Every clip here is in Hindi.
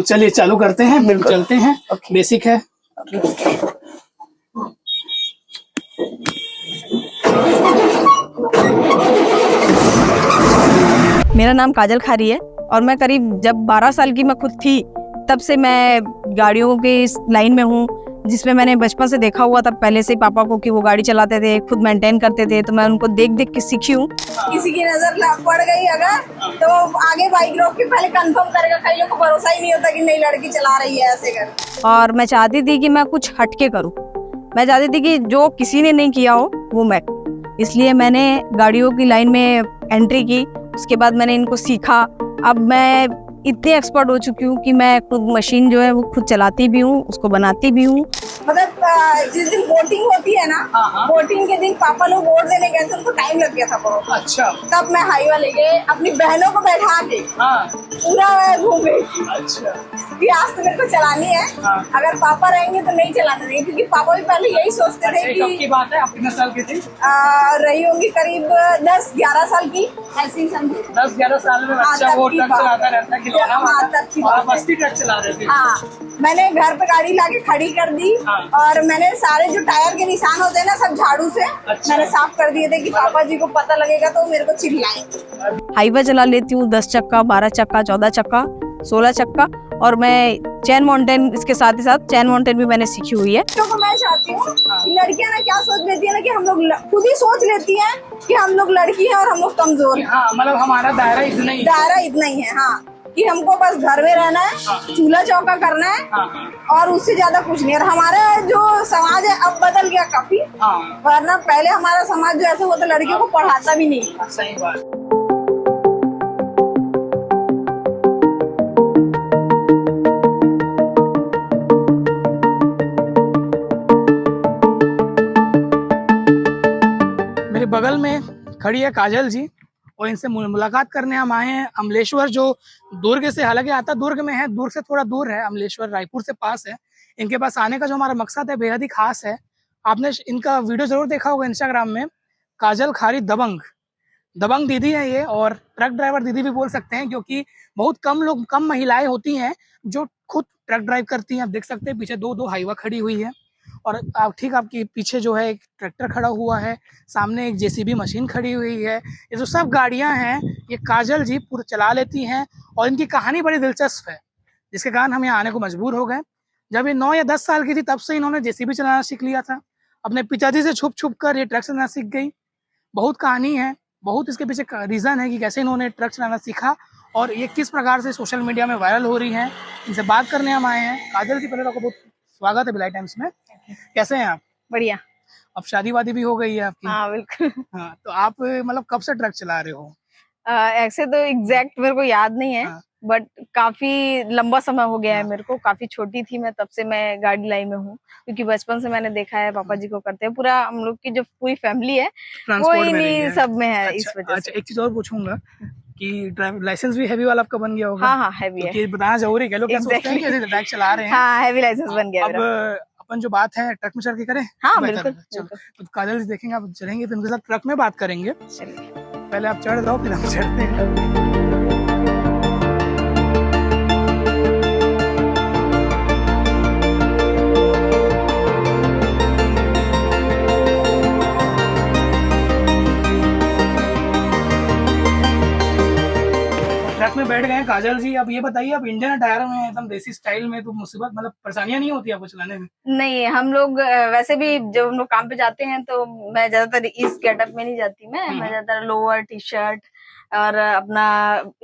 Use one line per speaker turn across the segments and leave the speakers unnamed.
चलिए चालू करते हैं, बिल्कुल चलते हैं। बेसिक है।
मेरा नाम काजल खारी है और मैं करीब जब 12 साल की मैं खुद थी तब से मैं गाड़ियों के इस लाइन में हूँ, जिसमें मैंने बचपन से देखा हुआ था पहले से पापा को कि वो गाड़ी चलाते थे, खुद मेंटेन करते थे, तो मैं उनको देख देख के सीखी हूँ।
किसी की नजर पड़ गई अगर तो आगे बाइक रोक के पहले कंफर्म करेगा। कई लोगों को भरोसा ही नहीं होता कि नई लड़की चला रही है ऐसे कर।
और मैं चाहती थी कि मैं कुछ हटके करूँ, मैं चाहती थी कि जो किसी ने नहीं किया हो वो मैं, इसलिए मैंने गाड़ियों की लाइन में एंट्री की। उसके बाद मैंने इनको सीखा। अब मैं इतनी एक्सपर्ट हो चुकी हूँ कि मैं खुद मशीन जो है वो खुद चलाती भी हूँ, उसको बनाती भी हूँ।
मतलब जिस दिन वोटिंग होती है ना, वोटिंग के दिन पापा लोग वोट देने गए थे, उनको टाइम लग गया था बहुत।
अच्छा।
तब मैं हाईवा लेके अपनी बहनों को बैठा के पूरा घूम गई। अच्छा। कि आज तो मेरे को चलानी है। अगर पापा रहेंगे तो नहीं चलाने देंगे, क्योंकि पापा भी पहले यही सोचते थे कि
की बात है। आप कितने साल की थी?
रही होंगी करीब 10-11 साल की, ऐसी ही समझे।
10-11 साल में बच्चा वो ट्रक चलाता रहता है, मस्ती ट्रक चला रहे थे।
हाँ, मैंने घर पे गाड़ी लाके खड़ी कर दी और मैंने सारे जो टायर के निशान होते हैं ना, सब झाड़ू से मैंने साफ कर दिए थे कि पापा जी को पता लगेगा तो मेरे को चिल्लाएंगे।
हाईवा चला लेती हूँ, 10 चक्का, 12 चक्का, 14 चक्का, 16 चक्का, और मैं चैन माउंटेन, इसके साथ ही साथ चैन माउंटेन भी मैंने सीखी हुई है।
तो मैं चाहती हूँ कि लड़कियां ना क्या सोच लेती है ना, कि हम लोग खुद ही सोच लेती हैं कि हम लोग लड़की हैं और हम लोग कमजोर हैं।
हाँ, मतलब हमारा दायरा इतना ही है।
हाँ, कि हमको बस घर में रहना है, चूल्हा चौका करना है और उससे ज्यादा कुछ नहीं। और हमारा जो समाज है अब बदल गया काफी, वरना पहले हमारा समाज जो ऐसे होता लड़कियों को पढ़ाता भी नहीं।
सही बात। मेरे बगल में खड़ी है काजल जी और इनसे मुलाकात करने हम आए हैं। अमलेश्वर जो दुर्ग से, हालांकि आता दुर्ग में है, दुर्ग से थोड़ा दूर है, अमलेश्वर रायपुर से पास है। इनके पास आने का जो हमारा मकसद है बेहद ही खास है। आपने इनका वीडियो जरूर देखा होगा इंस्टाग्राम में, काजल खारी दबंग दीदी है ये, और ट्रक ड्राइवर दीदी भी बोल सकते हैं, क्योंकि बहुत कम महिलाएं होती हैं जो खुद ट्रक ड्राइव करती हैं। आप देख सकते हैं पीछे दो हाईवा खड़ी हुई है और ठीक आपके पीछे जो है एक ट्रैक्टर खड़ा हुआ है, सामने एक जेसीबी मशीन खड़ी हुई है। ये जो सब गाड़ियां हैं ये काजल जी पूरा चला लेती हैं और इनकी कहानी बड़ी दिलचस्प है, जिसके कारण हम यहाँ आने को मजबूर हो गए। जब ये 9 या 10 साल की थी तब से इन्होंने जेसीबी चलाना सीख लिया था। अपने पिताजी से छुप कर ये ट्रक चलाना सीख गई। बहुत कहानी है, बहुत इसके पीछे रीज़न है कि कैसे इन्होंने ट्रक चलाना सीखा और ये किस प्रकार से सोशल मीडिया में वायरल हो रही है। इनसे बात करने हम आए हैं। काजल जी, पहले तो आपको बहुत स्वागत है भिलाई टाइम्स में। कैसे हैं आप?
बढ़िया।
अब शादी वादी भी हो गई है आपकी?
हाँ बिल्कुल।
हाँ, तो आप मतलब कब से ट्रक चला रहे हो?
ऐसे तो एग्जैक्ट मेरे को याद नहीं है, बट काफी लंबा समय हो गया है मेरे को। काफी छोटी थी मैं तब से मैं गाड़ी लाई में हूँ, क्योंकि बचपन से मैंने देखा है पापा जी को करते हैं। पूरा हम लोग की जो पूरी फैमिली है वो इन्हीं सब में है। इस वजह से
एक चीज और पूछूंगा कि ड्राइविंग लाइसेंस भी हैवी वाला आपका बन गया होगा?
हाँ हैवी है,
क्योंकि बताना जरूरी है, लोग क्या सोचते हैं कि ऐसे ट्रक चला रहे हैं।
हाँ हैवी लाइसेंस बन गया मेरा।
अब अपन जो बात है ट्रक में चढ़ के करें?
हाँ बिल्कुल।
तो काजल जी देखेंगे आप चलेंगे तो उनके साथ ट्रक में बात करेंगे।
चलिए
पहले आप चढ़ जाओ फिर हम चढ़ते हैं। ट्रक में बैठ गए हैं काजल जी। अब ये बताइए, आप इंडियन टायर में एकदम देसी स्टाइल में, तो मुसीबत मतलब परेशानियां नहीं होती आपको चलाने में?
नहीं, हम लोग वैसे भी जब हम लोग काम पे जाते हैं तो मैं ज्यादातर इस गेटअप में नहीं जाती। मैं ज्यादातर लोअर टी शर्ट और अपना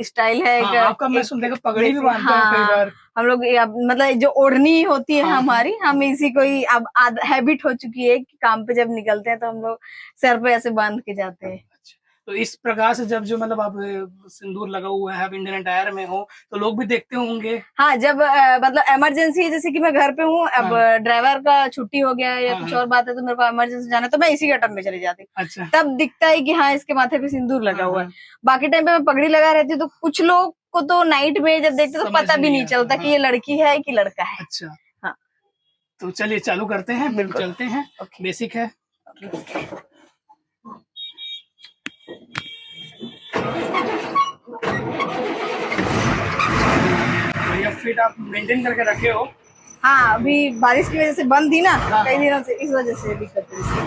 स्टाइल है।
आपका मैं सुन देखा पगड़ी भी बांधते हैं कई बार।
हम लोग मतलब जो ओढ़नी होती है हमारी, हम इसी को ही अब हैबिट हो चुकी है कि काम पे जब निकलते हैं तो हम लोग सर पे ऐसे बांध के जाते हैं।
तो इस प्रकार से जब जो मतलब आप सिंदूर लगा हुआ है, आप इंडियन टायर में हो, तो लोग भी देखते होंगे।
हाँ, जब मतलब इमरजेंसी है, जैसे कि मैं घर पे हूँ, अब ड्राइवर का छुट्टी हो गया या कुछ और बात है तो मेरे को इमरजेंसी जाना है, तो मैं इसी गेटअप में चली जाती हूँ।
अच्छा।
तब दिखता है कि हाँ इसके माथे पे सिंदूर लगा हुआ है। बाकी टाइम पे मैं पगड़ी लगा रहती हूँ, तो कुछ लोग को तो नाइट में जब देखते तो पता भी नहीं चलता कि ये लड़की है कि लड़का है।
अच्छा।
हाँ,
तो चलिए चालू करते हैं, बिल्कुल चलते हैं। बेसिक है। फिट आप मेंटेन करके रखे हो।
हाँ, अभी बारिश की वजह से बंद थी ना
हाँ।
कई दिनों से, इस वजह से दिक्कत है इसकी।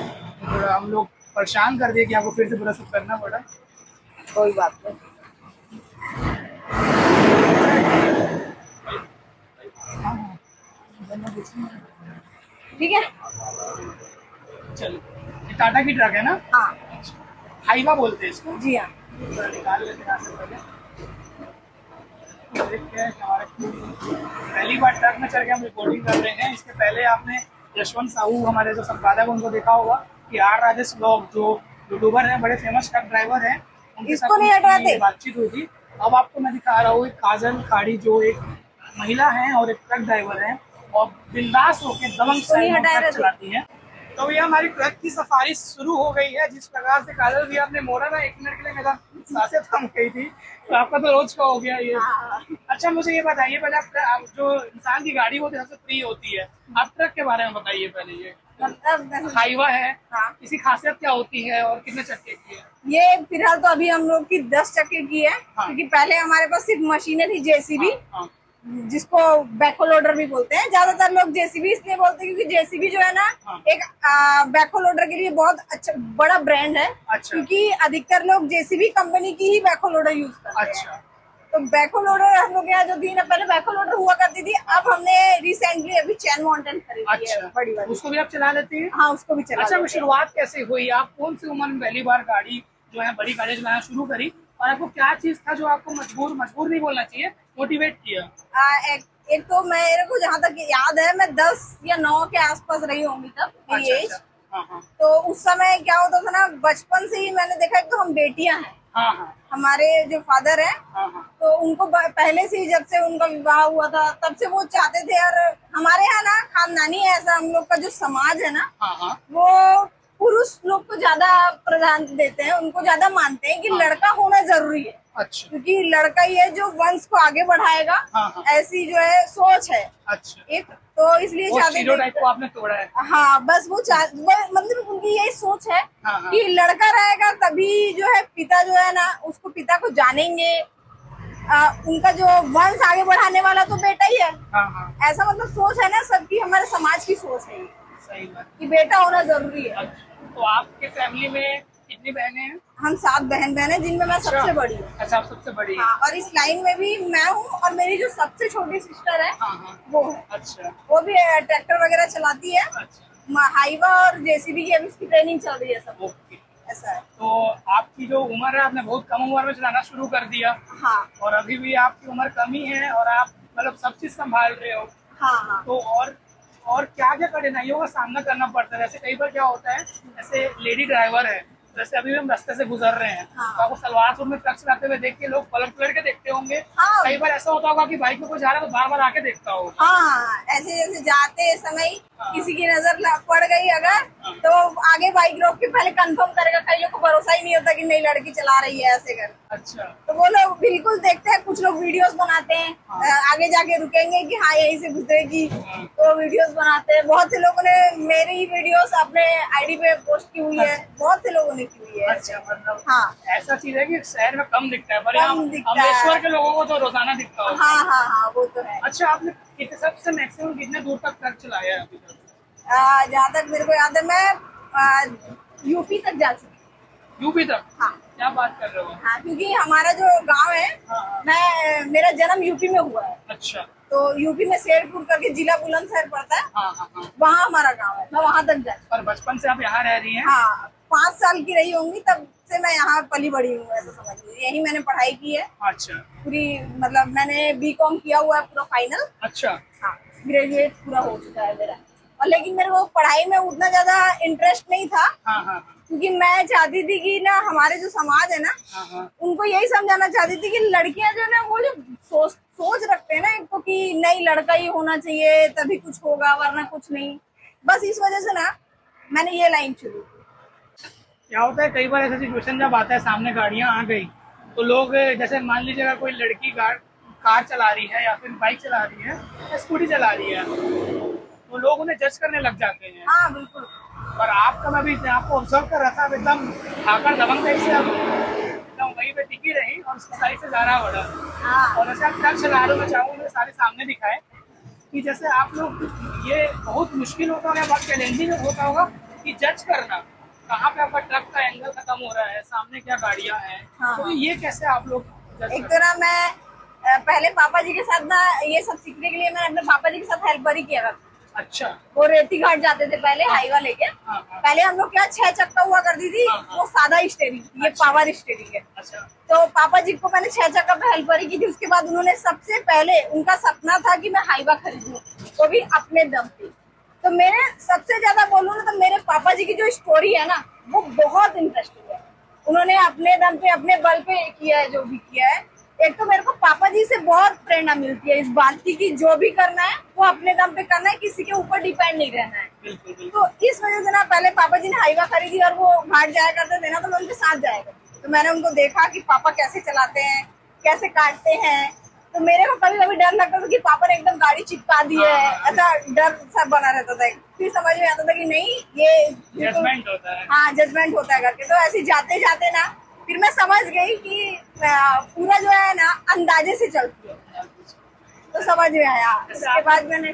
थोड़ा हम लोग परेशान कर दिए कि आपको फिर से पूरा सब करना पड़ा।
कोई बात नहीं। ठीक है।
चलो, ये टाटा की ट्रक है ना?
हाँ
हाईवा बोलते हैं इसको।
जी हाँ।
थोड़ा निकाल लेते हैं यहाँ से पहले। तो देखते हैं हमारे पहली बार ट्रक में चढ़ के हम रिकॉर्डिंग कर रहे हैं। इसके पहले आपने यशवंत साहू हमारे जो संपादक हैं उनको देखा होगा कि आर राजेश ब्लॉग जो यूट्यूबर हैं, बड़े फेमस ट्रक ड्राइवर हैं, उनके
इसको
साथ
नहीं हटाते।
उनकी बातचीत हुई थी। अब आपको मैं दिखा रहा हूँ एक काजल खाड़ी जो एक महिला हैं और एक ट्रक ड्राइवर हैं और बिंदास होकर दबंग
इसको नहीं
स्टाइल में
हटाए
ट्रक
रहते।
चलाती हैं। तो ये हमारी ट्रक की सफारी शुरू हो गई है। जिस प्रकार से काजल भी आपने मोड़ा ना, 1 मिनट के लिए मेरा सांसें थम गई थी। तो आपका तो रोज का हो गया ये।
हाँ।
अच्छा, मुझे ये बताइए पहले आप जो इंसान की गाड़ी होती है सबसे प्रिय होती है, आप ट्रक के बारे में बताइए पहले। ये
मतलब
हाईवा है,
हाँ।
इसकी खासियत क्या होती है और कितने चक्के की है?
ये फिलहाल तो अभी हम लोग की 10 चक्के की है।
हाँ।
क्योंकि पहले हमारे पास सिर्फ मशीनें थी, जेसीबी,
हाँ,
जिसको बैकहो लोडर भी बोलते हैं। ज्यादातर लोग जेसीबी इसलिए बोलते हैं क्योंकि जेसीबी जो है ना
हाँ।
एक बैकहो लोडर के लिए बहुत अच्छा बड़ा ब्रांड है।
अच्छा।
क्योंकि अधिकतर लोग जेसीबी कंपनी की ही बैकहो लोडर यूज करते हैं।
अच्छा।
तो बैकहो लोडर हम लोग यहाँ जो थी ना, पहले बैकहो लोडर हुआ करती थी, अब हमने रिसेंटली अभी चैन माउंटेन खरीदी है,
अच्छा,
बड़ी वाली।
उसको भी आप चला लेती हैं?
हाँ, उसको भी चला
अच्छा, वो
लेते हैं।
शुरुआत कैसे हुई? आप कौन सी उम्र में पहली बार गाड़ी जो है बड़ी गाड़ी चलाना शुरू करी और आपको क्या चीज था जो आपको मजबूर नहीं बोलना चाहिए, मोटिवेट किया?
एक तो मेरे को जहाँ तक याद है, मैं 10 या 9 के आसपास रही होंगी तब मेरी
अच्छा,
एज।
अच्छा। हाँ, हाँ,
तो उस समय क्या होता था ना, बचपन से ही मैंने देखा कि तो हम बेटियां हैं,
हाँ, हाँ,
हमारे जो फादर हैं,
हाँ, हाँ,
तो उनको पहले से ही जब से उनका विवाह हुआ था तब से वो चाहते थे। और हमारे यहाँ ना खानदानी है ऐसा, हम लोग का जो समाज है ना
हाँ, हाँ,
वो पुरुष लोग को ज्यादा प्राधान्य देते हैं, उनको ज्यादा मानते हैं कि
हाँ।
लड़का होना जरूरी है।
अच्छा,
क्योंकि लड़का ही है जो वंश को आगे बढ़ाएगा।
हाँ, हाँ।
ऐसी जो है सोच है
अच्छा,
एक, तो इसलिए
वो
चाहते
स्टीरियोटाइप
थे।
को आपने तोड़ा है।
हाँ, बस मतलब उनकी यही सोच है
हाँ, हाँ।
कि लड़का रहेगा तभी जो है पिता जो है ना उसको पिता को जानेंगे। उनका जो वंश आगे बढ़ाने वाला तो बेटा ही है।
हाँ, हाँ,
ऐसा मतलब सोच है ना सबकी, हमारे समाज की सोच है ये,
सही बात।
कि बेटा होना जरूरी है।
अच्छा, तो आपके फैमिली में कितनी बहनें हैं?
हम 7 बहन हैं जिनमें मैं सबसे बड़ी हूँ।
अच्छा, आप सबसे बड़ी हैं।
हाँ, और इस लाइन में भी मैं हूँ और मेरी जो सबसे छोटी सिस्टर है
हाँ, हाँ,
वो है।
अच्छा,
वो भी ट्रैक्टर वगैरह चलाती है,
अच्छा,
हाईवा और जेसीबी की अभी उसकी ट्रेनिंग चल रही है सब।
ओके।
ऐसा है।
तो आपकी जो उम्र है, आपने बहुत कम उम्र में चलाना शुरू कर दिया
हाँ
और अभी भी आपकी उम्र कम ही है और आप मतलब सब चीज संभाल रहे हो।
हाँ हाँ।
तो और क्या क्या कठिनाइयों का सामना करना पड़ता है? जैसे कई बार क्या होता है, जैसे लेडी ड्राइवर है, जैसे अभी हम रास्ते से गुजर रहे हैं,
हाँ।
तो आपको सलवार सूट में ट्रक चलाते हुए देख के लोग पलट पलट के देखते होंगे।
हाँ।
कई बार ऐसा होता होगा कि बाइक में कोई जा रहा है तो बार बार आके देखता होगा।
हाँ, ऐसे जैसे जाते समय
हाँ।
किसी की नजर पड़ गई अगर, तो आगे बाइक रोक के पहले कंफर्म करेगा। कई लोग को भरोसा ही नहीं होता कि नहीं लड़की चला रही है ऐसे कर,
अच्छा,
तो वो लोग बिल्कुल देखते हैं। कुछ लोग वीडियोस बनाते हैं,
हाँ।
आगे जाके रुकेंगे कि हाँ यहीं से गुजरेगी,
हाँ।
तो वीडियोस बनाते हैं। बहुत से लोगों ने मेरी वीडियोस अपने आईडी पे पोस्ट की हुई है, बहुत से लोगों ने की हुई है।
अच्छा, मतलब
हाँ
ऐसा चीज है कि शहर में कम दिखता है पर
कम
यहाँ
दिखता है।
अमलेश्वर के लोगों को तो रोजाना दिखता होगा।
हाँ हाँ हाँ, वो तो है।
अच्छा, आपने कितने सबसे मैक्सिमम कितने दूर तक ट्रक चलाया है अभी तक?
जहाँ तक मेरे को याद है मैं यूपी तक जा चुकी हूँ।
यूपी तक?
हाँ
क्या बात कर रहे हो?
हाँ, क्योंकि हमारा जो गांव है,
हाँ।
मेरा जन्म यूपी में हुआ है।
अच्छा,
तो यूपी में शेरपुर करके जिला बुलंदशहर पड़ता है,
हाँ, हाँ, हाँ।
वहाँ हमारा गांव है। मैं वहाँ तक जा चुकी
पर बचपन से आप यहाँ रह रही हैं?
हूँ। हाँ, 5 साल की रही होंगी तब से मैं यहाँ पली बड़ी हूँ, ऐसा समझ लीजिए। यही मैंने पढ़ाई की है
अच्छा,
पूरी, मतलब मैंने बीकॉम किया हुआ है पूरा फाइनल।
अच्छा,
हाँ, ग्रेजुएट पूरा हो चुका है मेरा। और लेकिन मेरे को पढ़ाई में उतना ज्यादा इंटरेस्ट नहीं था,
हाँ, हाँ,
क्योंकि मैं चाहती थी कि ना हमारे जो समाज है ना,
हाँ, हाँ,
उनको यही समझाना चाहती थी कि लड़कियां जो है ना वो जो सोच रखते हैं ना एक तो कि नहीं लड़का ही होना चाहिए तभी कुछ होगा वरना कुछ नहीं, बस इस वजह से ना मैंने ये लाइन चुनी।
क्या होता है कई बार ऐसा सिचुएशन जब आता है सामने गाड़ियां आ गई तो लोग, जैसे मान लीजिए अगर कोई लड़की कार चला रही है या फिर बाइक चला रही है या स्कूटी चला रही है तो लोग उन्हें जज करने लग जाते हैं।
हाँ बिल्कुल।
और आपका, मैं भी आपको ऑब्जर्व कर रहा था, आप एकदम ठाकर दबंग टाइप से आप एकदम वहीं पे टिकी रही और उसकी साइड से जा रहा बढ़ा।
हाँ
और ऐसे आप ट्रक चला रहे हो, मैं चाहूँगा सारे सामने दिखाए कि जैसे आप लोग, ये बहुत मुश्किल होता होगा, बहुत चैलेंजिंग होता होगा कि जज करना कहाँ पे आपका ट्रक का एंगल खत्म हो रहा है, सामने क्या गाड़ियाँ हैं।
हाँ,
तो ये कैसे आप लोग जज
एक
करते
तो ना मैं पहले पापा जी के साथ ना ये सब सीखने के लिए मैंने अपने पापा जी के साथ हेल्पर ही किया था।
हैं? अच्छा।
वो रेती घाट जाते थे पहले हाईवा लेके।
हाँ, हाँ।
पहले हम लोग क्या 6 चक्का हुआ करती थी,
हाँ, हाँ।
वो सादा स्टेयरिंग, ये
अच्छा।
पावर स्टेयरिंग है।
अच्छा।
तो पापा जी को मैंने 6 चक्का पे हेल्पर ही की थी। उसके बाद उन्होंने सबसे पहले, उनका सपना था कि मैं हाईवा खरीदूं, वो भी अपने दम पे। तो मेरे सबसे ज्यादा बोलूँ ना तो मेरे पापा जी की जो स्टोरी है ना, वो बहुत इंटरेस्टिंग है। उन्होंने अपने दम पे, अपने बल पे किया है जो भी किया है। एक तो मेरे को पापा जी से बहुत प्रेरणा मिलती है इस बात की कि जो भी करना है वो अपने दम पे करना है, किसी के ऊपर डिपेंड नहीं रहना है।
बिल्कुल बिल्कुल।
तो इस वजह से ना पहले पापा जी ने हाईवा खरीदी और वो घाट जाया करते थे ना, तो मैं उनके साथ जाया करती थी। तो मैंने उनको देखा कि पापा कैसे चलाते हैं, कैसे काटते हैं। तो मेरे को कभी कभी डर लगता था कि पापा ने एकदम गाड़ी चिपका दी है, ऐसा डर सा बना रहता था। फिर समझ में आता था कि नहीं, ये
जजमेंट होता है।
हाँ जजमेंट होता है करके। तो ऐसे जाते जाते ना फिर मैं समझ गई कि पूरा जो है ना अंदाजे से चलती है, तो समझ में आया। उसके बाद मैंने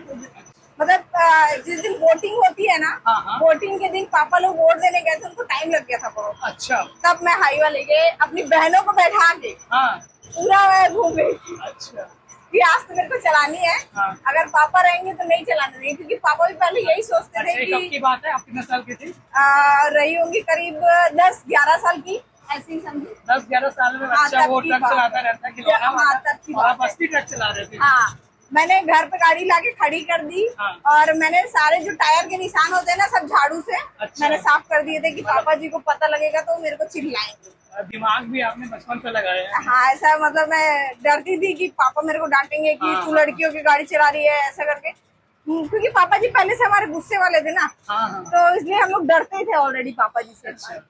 मतलब जिस दिन वोटिंग होती है ना,
हाँ, हाँ।
वोटिंग के दिन पापा लोग वोट देने गए थे, उनको टाइम लग गया था बहुत।
अच्छा।
तब मैं हाईवा लेके अपनी बहनों को बैठा के
हाँ।
पूरा मैं घूम गई थी।
अच्छा।
कि आज तो मेरे को चलानी है।
हाँ।
अगर पापा रहेंगे तो नहीं चलाने देंगे, क्योंकि पापा भी पहले यही सोचते
अच्छा,
थे
ये कब की
कि
बात है? आप कितने साल की थी?
रही होंगी करीब 10-11 साल की, ऐसे ही समझी।
10-11 साल में
हाँ,
बच्चा
तब
वो
की
ट्रक
बात
चलाता रहता है खिलौना
हाँ,
वाला,
तब की
और आप
बात है।
असली ट्रक चला रहे थे।
हाँ, मैंने घर पे गाड़ी लाके खड़ी कर दी।
हाँ।
और मैंने सारे जो टायर के निशान होते हैं ना, सब झाड़ू से
अच्छा।
मैंने साफ कर दिए थे कि पापा जी को पता लगेगा तो मेरे को चिल्लाएंगे।
दिमाग भी आपने बचपन से लगाया है।
हाँ, ऐसा मतलब मैं डरती थी कि पापा मेरे को डांटेंगे कि
हाँ,
तू
हाँ।
लड़कियों की गाड़ी चला रही है, ऐसा करके। क्योंकि पापा जी पहले से हमारे गुस्से वाले थे ना,
हाँ, हाँ।
तो इसलिए हम लोग डरते थे ऑलरेडी पापा जी से।
अच्छा।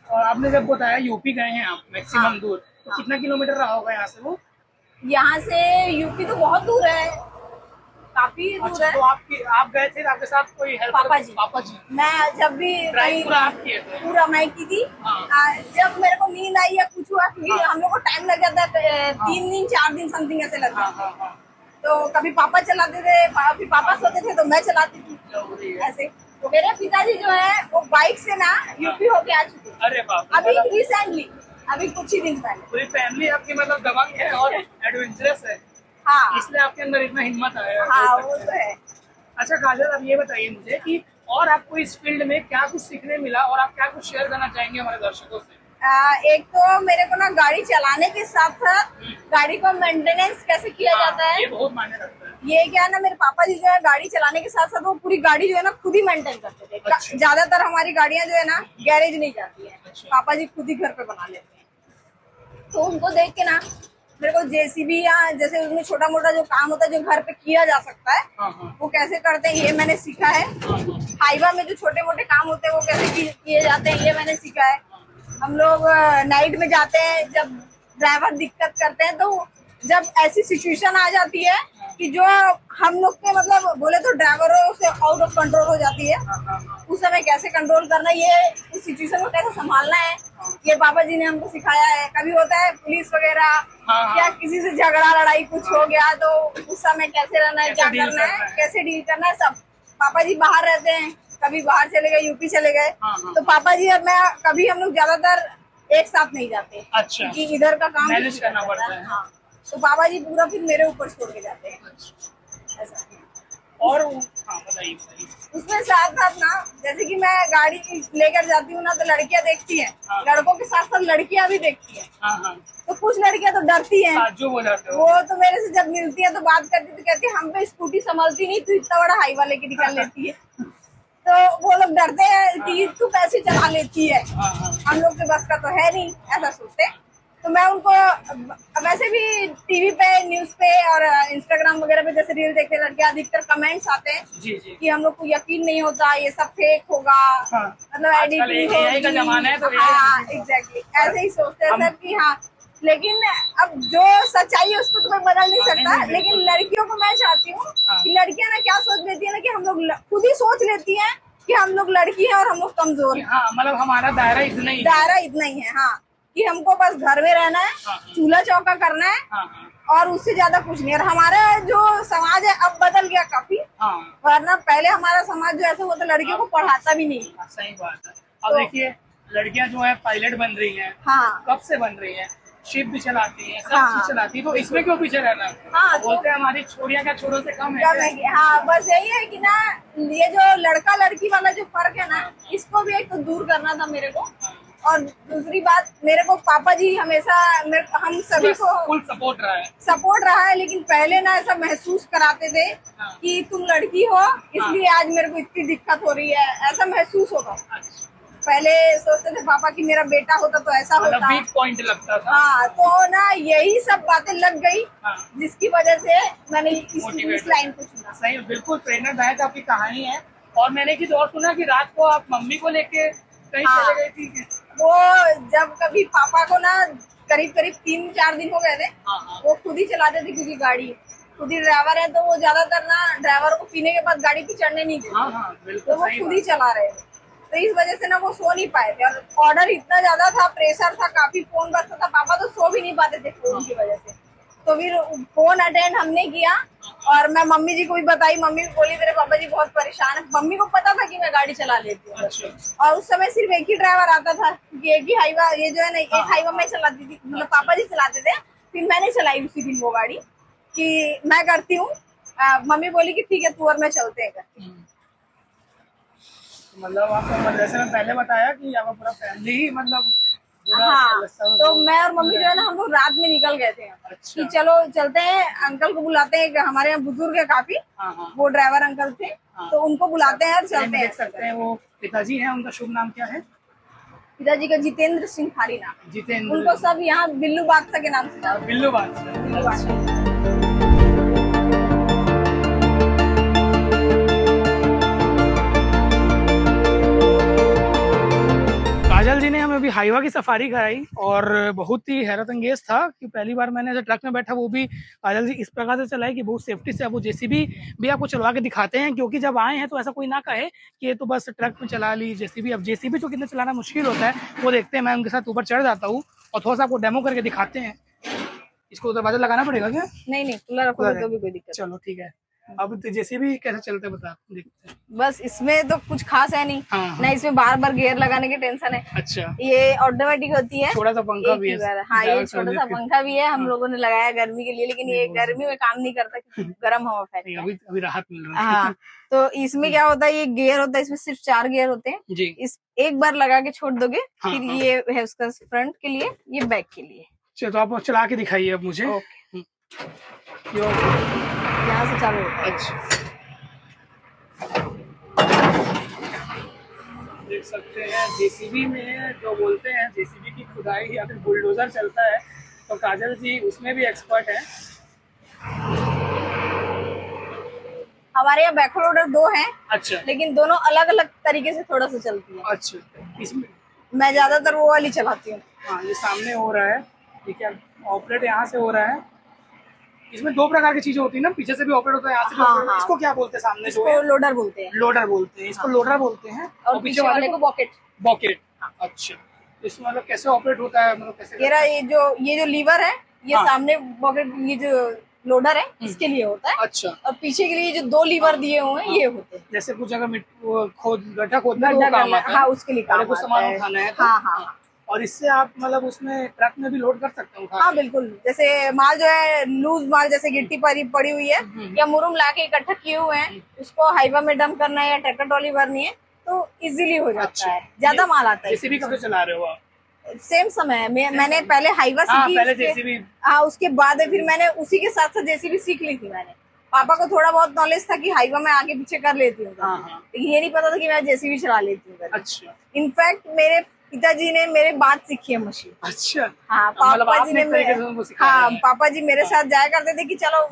और आपने जब बताया यूपी गए हैं आप मैक्सिमम
हाँ।
दूर, तो
हाँ।
कितना किलोमीटर रहा होगा यहाँ से वो?
यहाँ से यूपी तो बहुत दूर है, काफी दूर
अच्छा,
है।
तो आप गए थे, आपके साथ कोई हेल्पर?
पापा जी।
पापा जी।
मैं जब भी
ड्राइव पूरा आप किए थे?
पूरा मैं की थी।
हाँ।
जब मेरे को नींद आई या कुछ हुआ, क्योंकि
हाँ।
हम लोग को टाइम लग जाता है 3 दिन 4 दिन समथिंग ऐसे लगता
हाँ,
है।
हाँ, हाँ।
तो कभी पापा चलाते थे, फिर पापा सोते थे तो मैं चलाती थी,
जरूरी है।
ऐसे। तो मेरे पिताजी जो है वो बाइक से ना यूपी होके आ चुके हैं।
अरे बाप रे,
अभी
मतलब
रिसेंटली, अभी कुछ ही दिन पहले।
पूरी फैमिली आपकी मतलब दबंग है और एडवेंचरस है,
हाँ
इसलिए आपके अंदर इतना हिम्मत आया है।
हाँ, वो तो है।
अच्छा काजल, अब ये बताइए मुझे कि और आपको इस फील्ड में क्या कुछ सीखने मिला, और आप क्या कुछ शेयर करना चाहेंगे हमारे दर्शकों से?
एक तो मेरे को ना गाड़ी चलाने के साथ साथ गाड़ी का मेंटेनेंस कैसे किया जाता है,
ये बहुत मायने रखता है।
ये क्या है ना, मेरे पापा जी जो है गाड़ी चलाने के साथ साथ वो पूरी गाड़ी जो है ना खुद ही मेंटेन करते थे।
अच्छा।
ज्यादातर हमारी गाड़ियां जो है ना गैरेज नहीं जाती है।
अच्छा।
पापा जी खुद ही घर पे बना लेते हैं। तो उनको देख के ना मेरे को जेसीबी या जैसे उसमें छोटा मोटा जो काम होता है जो घर पे किया जा सकता है,
हाँ, हाँ।
वो कैसे करते हैं ये मैंने सीखा है। हाईवा में जो छोटे मोटे काम होते हैं वो कैसे किए जाते हैं ये मैंने सीखा है। हम लोग नाइट में जाते हैं, जब ड्राइवर दिक्कत करते हैं, तो जब ऐसी सिचुएशन आ जाती है कि जो हम लोग के मतलब बोले तो ड्राइवरों से आउट ऑफ कंट्रोल हो जाती है, उस समय कैसे कंट्रोल करना, ये उस सिचुएशन को कैसे संभालना है, ये पापा जी ने हमको सिखाया है। कभी होता है पुलिस वगैरह या किसी से झगड़ा लड़ाई कुछ हो गया तो उस समय कैसे रहना है, क्या करना है, कैसे डील करना है, सब। पापा जी बाहर रहते हैं, कभी बाहर चले गए, यूपी चले गए, तो पापा जी और मैं कभी हम लोग ज्यादातर एक साथ नहीं जाते।
अच्छा।
कि इधर का काम
मैनेज करना पड़ता है।
हाँ, तो पापा जी पूरा फिर मेरे ऊपर छोड़ के जाते हैं, ऐसा।
और हाँ, बताइए बताइए।
उसमें साथ साथ ना जैसे कि मैं गाड़ी लेकर जाती हूँ ना, तो लड़कियां देखती हैं, लड़कों के साथ साथ लड़कियां भी देखती हैं।
हाँ, हाँ।
तो कुछ लड़कियां तो डरती हैं,
जो हो जाते हो
वो तो मेरे से जब मिलती है तो बात करती तो कहती है हम पे स्कूटी संभलती नहीं, तू इतना बड़ा हाईवा लेके निकल लेती है। तो वो लोग डरते हैं कि तू कैसे चला लेती है, हम लोग के बस का तो है नहीं, ऐसा सोचते। तो मैं उनको वैसे भी टीवी पे, न्यूज पे और इंस्टाग्राम वगैरह पे जैसे रील देखते लड़के अधिकतर कमेंट्स आते हैं
जी जी।
कि हम लोग को यकीन नहीं होता, ये सब फेक होगा, मतलब एडिटिंग
AI का जमाना है तो
हाँ एग्जैक्टली ऐसे ही सोचते हैं सब कि हाँ। लेकिन अब जो सच्चाई है उसको तो कोई बदल नहीं सकता, लेकिन लड़कियों को मैं चाहती हूँ कि लड़कियां ना क्या सोच लेती है ना, कि हम लोग खुद ही सोच लेती हैं कि हम लोग लड़की हैं और हम लोग कमजोर हैं।
हाँ, मतलब हमारा दायरा इतना ही
है, कि हमको बस घर में रहना है, चूल्हा चौका करना है, और उससे ज्यादा कुछ नहीं। और हमारा जो समाज है अब बदल गया काफी,
हाँ
वरना पहले हमारा समाज जो ऐसा होता लड़कियों को पढ़ाता भी नहीं था।
सही बात है। अब देखिए लड़कियां जो है पायलट बन रही हैं,
हाँ
कब से बन रही हैं, शिप भी चलाती हैं, सब
हाँ।
चीज चलाती है, तो इसमें क्यों पीछे रहना।
हाँ, तो-
बोलते हैं हमारी छोरियां क्या छोरों से कम
क्या
है।
मैं हाँ बस यही है कि ना, ये जो लड़का लड़की वाला जो फर्क है ना, इसको भी एक तो दूर करना था मेरे को। और दूसरी बात, मेरे को पापा जी हमेशा हम सभी को
फुल सपोर्ट रहा है।
सपोर्ट रहा है, लेकिन पहले ना ऐसा महसूस कराते थे कि तुम लड़की हो इसलिए आज मेरे को इतनी दिक्कत हो रही है, ऐसा महसूस होता।
अच्छा,
पहले सोचते थे पापा कि मेरा बेटा होता तो ऐसा
मतलब
होता।
वीक पॉइंट लगता था।
हाँ, तो ना यही सब बातें लग गई,
हाँ।
जिसकी वजह से मैंने
Motivate
इस लाइन को चुना।
सही, बिल्कुल प्रेरणादायक आपकी कहानी है। और मैंने एक चीज और सुना कि रात को आप मम्मी को लेके कहीं
हाँ।
चले गई थी।
वो जब कभी पापा को ना करीब करीब 3-4 दिन हो गए थे,
हाँ।
वो खुद ही चलाते थे क्योंकि गाड़ी खुद ही ड्राइवर है, तो वो ज्यादातर ना ड्राइवर को पीने के बाद गाड़ी पे चढ़ने नहीं देते।
हाँ बिल्कुल
तो वो
सही
खुद
बात।
ही चला रहे थे, तो इस वजह से ना वो सो नहीं पाए थे। और ऑर्डर इतना ज्यादा था, प्रेशर था, काफी फोन बजता था, पापा तो सो भी नहीं पाते थे फोन की वजह से। तो फिर फोन अटेंड हमने किया और मैं मम्मी जी को भी बताई। मम्मी भी बोली मेरे पापा जी बहुत परेशान है। मम्मी को पता था कि मैं गाड़ी चला लेती हूँ।
अच्छा।
और उस समय सिर्फ एक ही ड्राइवर आता था, क्योंकि एक ही हाईवा, ये जो है ना, एक हाईवा मैं चलाती थी, मतलब पापा जी चलाते थे। फिर मैंने चलाई उसी दिन वो गाड़ी कि मैं करती हूँ। मम्मी बोली कि ठीक है तू और मैं चलते हैं करके।
मतलब आपको जैसे मैं पहले बताया कि आपका पूरा फैमिली ही मतलब पूरा
हाँ,
सब
तो मैं और मम्मी जो है ना, हम लोग रात में निकल गए थे
अच्छा।
कि चलो चलते हैं, अंकल को बुलाते हैं। हमारे यहाँ बुजुर्ग है काफी,
हाँ।
वो ड्राइवर अंकल थे, तो उनको बुलाते हैं और चलते हैं।
देख सकते हैं वो पिताजी हैं, उनका शुभ नाम क्या है।
पिताजी का जितेंद्र सिंह खारी नाम।
जितेंद्र।
उनको सब यहाँ बिल्लू बादशाह के नाम से जानते हैं।
बिल्लू बादशाह।
बिल्लू बादशाह।
काजल जी ने हमें अभी हाईवा की सफारी कराई और बहुत ही हैरत अंगेज था कि पहली बार मैंने ऐसे ट्रक में बैठा, वो भी काजल जी इस प्रकार से चलाई कि बहुत सेफ्टी से। अब वो जेसीबी भी आपको चलवा के दिखाते हैं, क्योंकि जब आए हैं तो ऐसा कोई ना कहे कि ये तो बस ट्रक में चला ली जेसीबी। अब जेसीबी जो कितना चलाना मुश्किल होता है वो देखते हैं। मैं उनके साथ ऊपर चढ़ जाता हूँ और थोड़ा सा आपको डेमो करके दिखाते हैं। इसको दरवाजा लगाना पड़ेगा क्या।
नहीं खुला रखो तो भी कोई दिक्कत।
चलो ठीक है। अब जेसीबी कैसे चलते बता देखते हैं।
बस इसमें तो कुछ खास है नहीं,
हाँ।
ना इसमें बार बार गियर लगाने की टेंशन है।
अच्छा।
ये ऑटोमेटिक होती है,
छोटा सा पंखा भी है।
हाँ, ये छोटा सा पंखा भी है, हम लोगों ने लगाया गर्मी के लिए, लेकिन ये गर्मी में काम नहीं करता क्योंकि गर्म हवा फैलती है।
अभी राहत मिल रहा है।
हाँ, तो इसमें क्या होता है, ये गियर होता है, इसमें सिर्फ 4 गियर होते हैं
जी।
इस एक बार लगा के छोड़ दोगे।
हाँ,
फिर
हाँ।
ये है उसका फ्रंट के लिए, ये बैक के लिए।
चलो तो आप चला के दिखाइए अब मुझे।
यहाँ से चालू होता है।
अच्छा, देख सकते हैं जेसीबी में जो बोलते हैं जेसीबी की खुदाई या फिर बुलडोजर चलता है, तो काजल जी उसमें भी एक्सपर्ट है।
हमारे यहाँ बैकहो लोडर 2 हैं,
अच्छा।
लेकिन दोनों अलग अलग तरीके से थोड़ा सा चलती है।
अच्छा, इसमें
मैं ज्यादातर वो वाली चलाती हूँ।
हाँ, ये सामने हो रहा है, ठीक है, ऑपरेट यहाँ से हो रहा है। इसमें 2 प्रकार की चीजें होती है ना, पीछे से भी ऑपरेट होता है, यहाँ से भी ऑपरेट होता है। इसको क्या बोलते हैं सामने जो है?
इसको लोडर बोलते हैं।
लोडर बोलते हैं, इसको लोडर बोलते हैं।
और पीछे वाले को बॉकेट।
बॉकेट। अच्छा, इसमें मतलब कैसे ऑपरेट होता है, मतलब कैसे?
ये जो लीवर है, ये
हाँ।
सामने बॉकेट, ये जो लोडर है इसके लिए होता है।
अच्छा।
और पीछे के लिए जो 2 लीवर दिए हुए हैं ये होते हैं।
जैसे कुछ अगर गड्ढा खोदना है,
गड्ढा
वो काम
करना,
आता है।
हाँ, उसके लिए काम
कुछ
आता
सामान
है।
उठाना है तो।
हाँ।
और इससे आप मतलब उसमें ट्रक में भी लोड कर सकते हैं, उठा
हाँ
के।
बिल्कुल, जैसे माल जो है लूज माल, जैसे गिट्टी पड़ी हुई है या मुरुम लाके इकट्ठा किए हुए हैं, उसको हाईवा में डंप करना है या ट्रैक्टर ट्रॉली भरनी है तो इजीली हो जाता
अच्छा।
है, ज्यादा माल आता है।
जेसीबी कब से चला रहे हो आप?
सेम समय है, मैंने पहले हाईवा
हाँ,
सीखी,
पहले जेसीबी।
हाँ, उसके बाद फिर मैंने उसी के साथ साथ जेसीबी सीख ली थी। मैंने पापा को थोड़ा बहुत नॉलेज था कि हाईवा में आगे पीछे कर लेती हूँ,
हाँ।
लेकिन ये नहीं पता था कि मैं जेसीबी चला लेती हूँ।
अच्छा।
इनफैक्ट मेरे पिताजी ने मेरे बाद सीखी है मशीन।
अच्छा।
हाँ,
मतलब
पापा जी
आपने
ने
एक तरीके से उनको सिखाया
हाँ,
है।
पापा जी मेरे साथ जाया करते थे कि चलो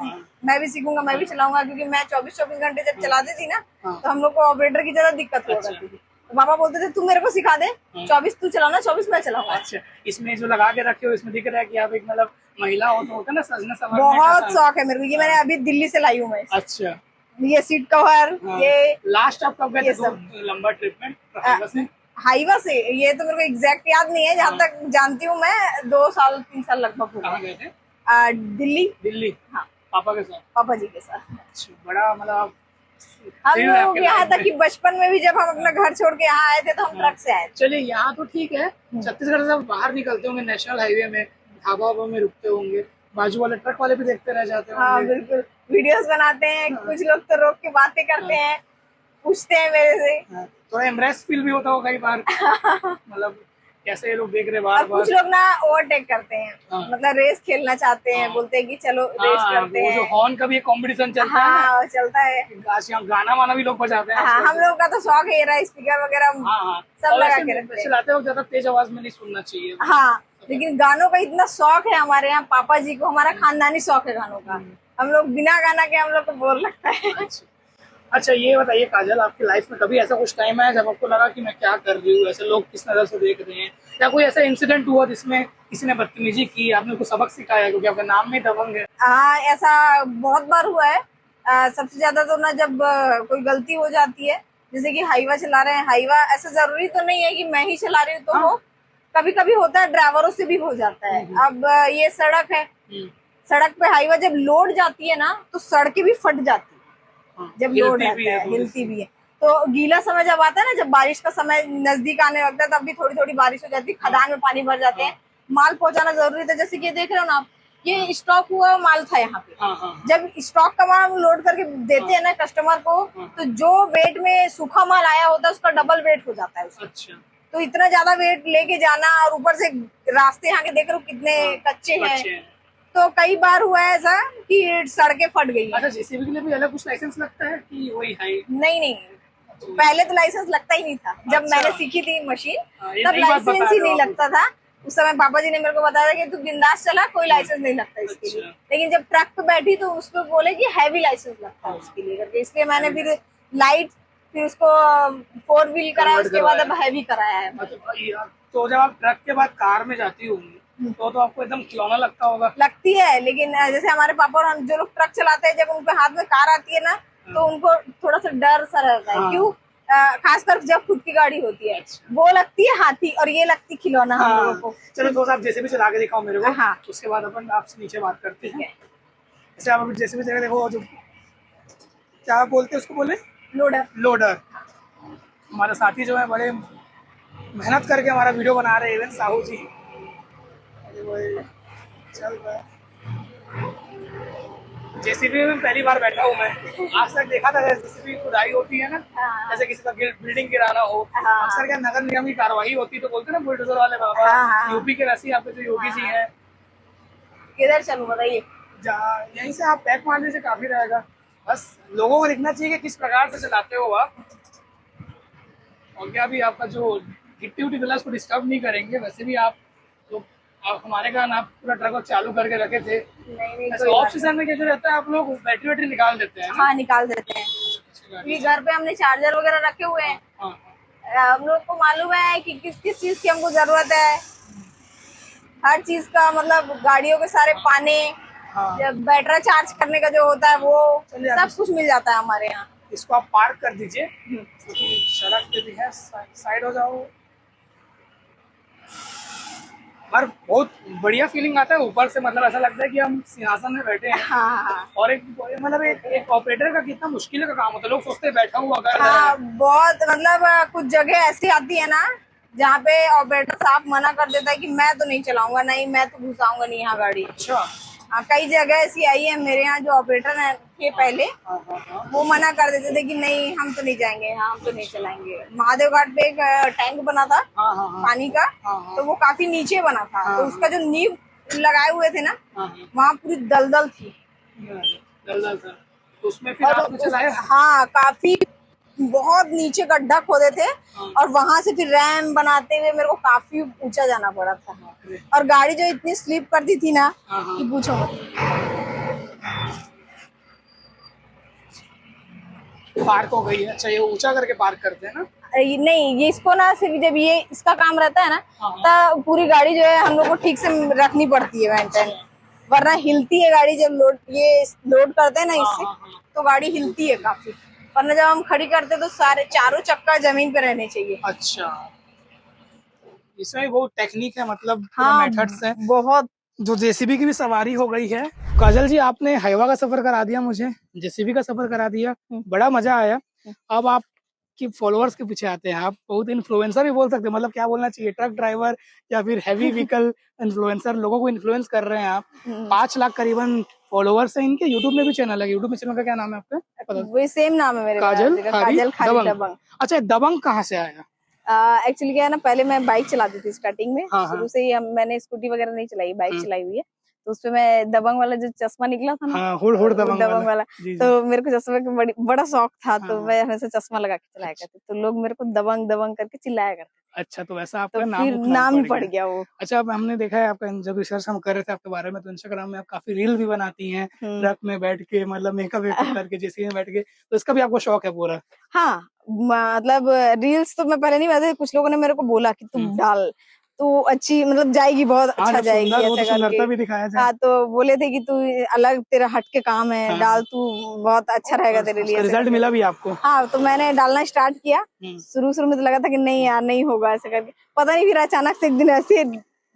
मैं भी सीखूंगा, मैं भी चलाऊंगा, क्योंकि मैं 24-24 घंटे जब चलाती थी ना, तो हम लोग को ऑपरेटर की ज्यादा दिक्कत हुआ करती थी। तो पापा बोलते थे तू मेरे को सिखा दे, 24 तू चलाना, 24 मैं चलाऊंगा।
अच्छा, इसमें जो लगा के रखे हो, इसमें दिख रहा है कि आप एक मतलब महिला हो, तो होता है ना सजना संवरने
बहुत
का।
शौक है मेरे को, ये मैंने अभी दिल्ली से लाई हूँ मैं।
अच्छा।
ये सीट कवर, ये
लास्ट आप कब गए थे
ये सब।
लंबा ट्रिप में?
हाईवा से, ये तो मेरे को एग्जैक्ट याद नहीं है, जहाँ तक जानती हूँ मैं 2 साल 3 साल लगभग हो
कहाँ
गए।
गए थे?
दिल्ली।
दिल्ली?
हाँ,
पापा के साथ?
पापा जी के साथ।
अच्छा, बड़ा मतलब
हम
thrill है
लोग
आपके
यहाँ
life
तक
में।
कि बचपन में भी जब हम अपना घर छोड़ के यहाँ आए थे तो हम ट्रक से आए थे।
चलिए, यहाँ तो ठीक है, छत्तीसगढ़ से आप बाहर निकलते होंगे नेशनल हाईवे में, ढाबा वाबा में रुकते होंगे, बाजू वाले ट्रक वाले भी देखते रह जाते
हाँ
होंगे।
बिल्कुल, वीडियोस बनाते हैं, कुछ लोग तो रोक के बातें करते हैं, पूछते हैं मेरे से।
हाँ, थोड़ा एम्ब्रेस फील भी होता हो कई बार, मतलब कैसे ये लोग देख रहे बार
और
बार।
कुछ लोग ना ओवरटेक करते हैं,
हाँ।
मतलब रेस खेलना चाहते हैं, बोलते हैं कि चलो रेस
हाँ,
करते
वो जो
हैं।
हॉर्न का भी एक कॉम्पिटिशन चलता है ना,
हाँ चलता है।
गाना वाना भी लोग बजाते हैं
हाँ,
आजकल
हम
तो।
लोग का तो शौक है ये रहा, स्पीकर वगैरह
हाँ हाँ,
सब
और
लगा
ऐसे
के रखते हैं।
चलाते वक्त ज्यादा तेज आवाज में नहीं सुनना चाहिए।
हाँ, लेकिन गानों का इतना शौक है हमारे यहाँ पापा जी को, हमारा खानदानी शौक है गानों का। हम लोग बिना गाना के हम लोग को बोर लगता है।
अच्छा, ये बताइए काजल, आपकी लाइफ में कभी ऐसा कुछ टाइम आया जब आपको लगा कि मैं क्या कर रही हूँ, ऐसे लोग किस नजर से देख रहे हैं, या कोई ऐसा इंसिडेंट हुआ जिसमें किसी ने बदतमीजी की, आपने कुछ सबक सिखाया, क्योंकि आपका नाम में दबंग है?
हाँ, ऐसा बहुत बार हुआ है। सबसे ज्यादा तो ना जब कोई गलती हो जाती है, जैसे कि हाईवा चला रहे हैं, हाईवा ऐसा जरूरी तो नहीं है कि मैं ही चला रही हूँ तो हो, कभी कभी होता है ड्राइवरों से भी हो जाता है। अब ये सड़क है, सड़क पे हाईवा जब लोड जाती है ना तो सड़कें भी फट जाती है। जब लोड रहता है, हिलती भी है। तो गीला समय जब आता है ना, जब बारिश का समय नजदीक आने लगता है, तब भी थोड़ी थोड़ी बारिश हो जाती है, खदान में पानी भर जाते हैं, माल पहुंचाना जरूरी था। जैसे कि ये देख रहे हो ना आप, ये स्टॉक हुआ माल था यहाँ पे। जब स्टॉक का माल लोड करके देते हैं ना कस्टमर को, तो जो वेट में सूखा माल आया होता है उसका डबल वेट हो जाता है उसका।
अच्छा,
तो इतना ज्यादा वेट लेके जाना, और ऊपर से रास्ते यहाँ के देख रहे हो कितने कच्चे हैं, तो कई बार हुआ है ऐसा कि सड़कें फट गई।
अच्छा, जेसीबी के लिए भी अलग कुछ लाइसेंस लगता है कि वही है?
नहीं, पहले तो लाइसेंस लगता ही नहीं था। जब मैंने सीखी थी मशीन, तब लाइसेंस ही नहीं लगता था। उस समय पापा जी ने मेरे को बताया कि तू बिंदास चला, कोई लाइसेंस नहीं लगता इसके लिए। लेकिन जब ट्रक पे बैठी तो उसको बोले कि हैवी लाइसेंस लगता है उसके लिए करके, इसलिए मैंने फिर लाइट, फिर उसको 4 व्हील कराया, उसके बाद अब हैवी कराया है।
तो जब आप ट्रक के बाद कार में जाती होंगी तो आपको एकदम खिलौना लगता होगा?
लगती है, लेकिन जैसे हमारे पापा और जो लोग ट्रक चलाते हैं, जब उनके हाथ में कार आती है ना, तो उनको थोड़ा सा डर सा रहता है। क्यों? खासकर जब खुद की गाड़ी होती है। वो लगती है हाथी और ये लगती खिलौना हम लोगों को।
चलो दोस्त, आप जैसे भी चला के दिखाओ मेरे को।
हाँ,
उसके बाद अपन आपसे नीचे बात करते हैं। जैसे आप अभी जैसे भी जगह देखो, जो क्या बोलते हैं उसको, बोले लोडर। हमारे साथी जो है बड़े मेहनत करके हमारा वीडियो बना रहे हैं, इवन साहू जी। चल रहा है जेसीबी में पहली बार बैठा हूँ मैं। आज तक देखा था जेसीबी खुदाई होती है ना, जैसे किसी का बिल्डिंग गिराना हो, अक्सर क्या नगर निगम की कार्रवाई होती है, तो बोलते हैं ना बुलडोजर वाले बाबा। यूपी के रसी आपके जो योगी जी हैं।
किधर चलूं बताइए?
यहीं से आप बैक मारने से काफी रहेगा। बस लोगों को दिखना चाहिए कि किस प्रकार से चलाते हो आप, और क्या भी आपका जो गिट्टी उट्टी गला उसको डिस्टर्ब नहीं करेंगे। वैसे भी आप हमारे कारण आप पूरा ट्रक चालू करके रखे थे।
नहीं,
ऑफ सीजन में कैसे रहता है, आप लोग बैटरी वैटरी निकाल देते हैं?
हाँ, निकाल देते हैं, क्योंकि घर पे हमने चार्जर वगैरह रखे हुए हैं। हम लोग को मालूम है कि किस किस चीज की हमको जरूरत है, हर चीज का, मतलब गाड़ियों के सारे पाने, बैटरी चार्ज करने का जो होता है वो सब कुछ मिल जाता है हमारे यहाँ।
इसको आप पार्क कर दीजिए, सड़क पे भी है, साइड हो जाओ। पर बहुत बढ़िया फीलिंग आता है ऊपर से, मतलब ऐसा लगता है कि हम सिंहासन में बैठे हैं।
हाँ।
और एक ऑपरेटर का कितना मुश्किल का काम होता है, लोग सोचते हैं बैठा हुआ कर।
हाँ, बहुत, मतलब कुछ जगह ऐसी आती है ना जहाँ पे ऑपरेटर साफ मना कर देता है कि मैं तो नहीं चलाऊंगा, नहीं मैं तो घुसाऊंगा नहीं यहाँ गाड़ी।
अच्छा।
हाँ, कई जगह ऐसी आई है। मेरे यहाँ जो ऑपरेटर है थे पहले, वो मना कर देते थे कि नहीं हम तो नहीं जाएंगे, हम तो नहीं चलाएंगे। महादेव घाट पे एक टैंक बना था पानी का, तो वो काफी नीचे बना था, तो उसका जो नींव लगाए हुए थे ना, वहाँ पूरी दलदल थी।
दलदल था, तो उसमें फिर आपने चलाया?
हाँ, काफी बहुत नीचे गड्ढा खोदे थे, और वहां से फिर रैम बनाते हुए मेरे को काफी ऊंचा जाना पड़ा था, और गाड़ी जो इतनी स्लिप करती थी ना कि पूछो मत।
पार्क हो गई है? अच्छा, ये ऊंचा करके पार्क करते हैं ना?
नहीं, ये इसको ना सिर्फ जब ये इसका काम रहता है ना, तब पूरी गाड़ी जो है हम लोग को ठीक से रखनी पड़ती है मेंटेन, वरना हिलती है गाड़ी। जब लोड करते हैं ना इससे, तो गाड़ी हिलती है काफी, वरना जब हम खड़ी करते तो सारे चारों चक्का जमीन पे रहने चाहिए।
अच्छा, इसमें भी बहुत टेक्निक है, मतलब
हाँ,
मेथड्स है।
बहुत
जो जेसीबी की भी सवारी हो गई है। काजल जी, आपने हाईवा का सफर करा दिया, मुझे जेसीबी का सफर करा दिया, बड़ा मजा आया। अब आप कि फॉलोअर्स के पीछे आते हैं, आप बहुत इन्फ्लुएंसर भी बोल सकते हैं, मतलब क्या बोलना चाहिए, ट्रक ड्राइवर या फिर हैवी व्हीकल इन्फ्लुएंसर, लोगों को इन्फ्लुएंस कर रहे हैं आप। 5 लाख करीबन फॉलोअर्स हैं इनके। यूट्यूब में भी चैनल है, यूट्यूब में चैनल का क्या नाम है आपका? पता
वही सेम नाम है मेरे
काजल
का,
खारी
काजल खारी
दबंग।
दबंग।
अच्छा, दबंग कहाँ से आया?
एक्चुअली क्या है ना, पहले मैं बाइक चलाती थी स्टार्टिंग में।
हाँ,
शुरू से ही मैंने स्कूटी वगैरह नहीं चलाई, बाइक चलाई हुई है। तो उसपे मैं दबंग वाला जो चश्मा निकला था ना,
हाँ, हुड़ दबंग
वाला,
जी,
तो मेरे को चश्मे का बड़ा शौक था। तो
हाँ।
मैं हमेशा चश्मा लगा के चलाया करती, तो लोग मेरे को दबंग दबंग करके चिल्लाया करते।
अच्छा, तो वैसा
तो
आपका नाम
फिर
उपनाम
नाम
पड़
पड़
गया।
गया वो।
अच्छा, अब हमने देखा है आपका, जब रिसर्च हम कर रहे थे आपके बारे में, तो इंस्टाग्राम में आप काफी रील भी बनाती हैं, ट्रक में बैठ के, मतलब मेकअप वेकअप करके, जेसीबी में बैठ के, तो इसका भी आपको शौक है पूरा?
हाँ, मतलब रील्स तो मैं पहले नहीं बनाती, कुछ लोगों ने मेरे को बोला कि तुम डाल, तो अच्छी मतलब जाएगी, बहुत
हाँ,
अच्छा
जब
जाएगी
सुंदर हो
ऐसा
तो सुंदरता
करके।
भी दिखाया जाए।
हाँ, तो बोले थे कि तू अलग, तेरा हट के काम है,
हाँ।
डाल, तू बहुत अच्छा रहेगा तेरे लिए।
उसका रिजल्ट मिला भी आपको?
हाँ, तो मैंने डालना स्टार्ट किया। शुरू में तो लगा था कि नहीं यार, नहीं होगा ऐसे करके, पता नहीं, फिर अचानक से एक दिन ऐसे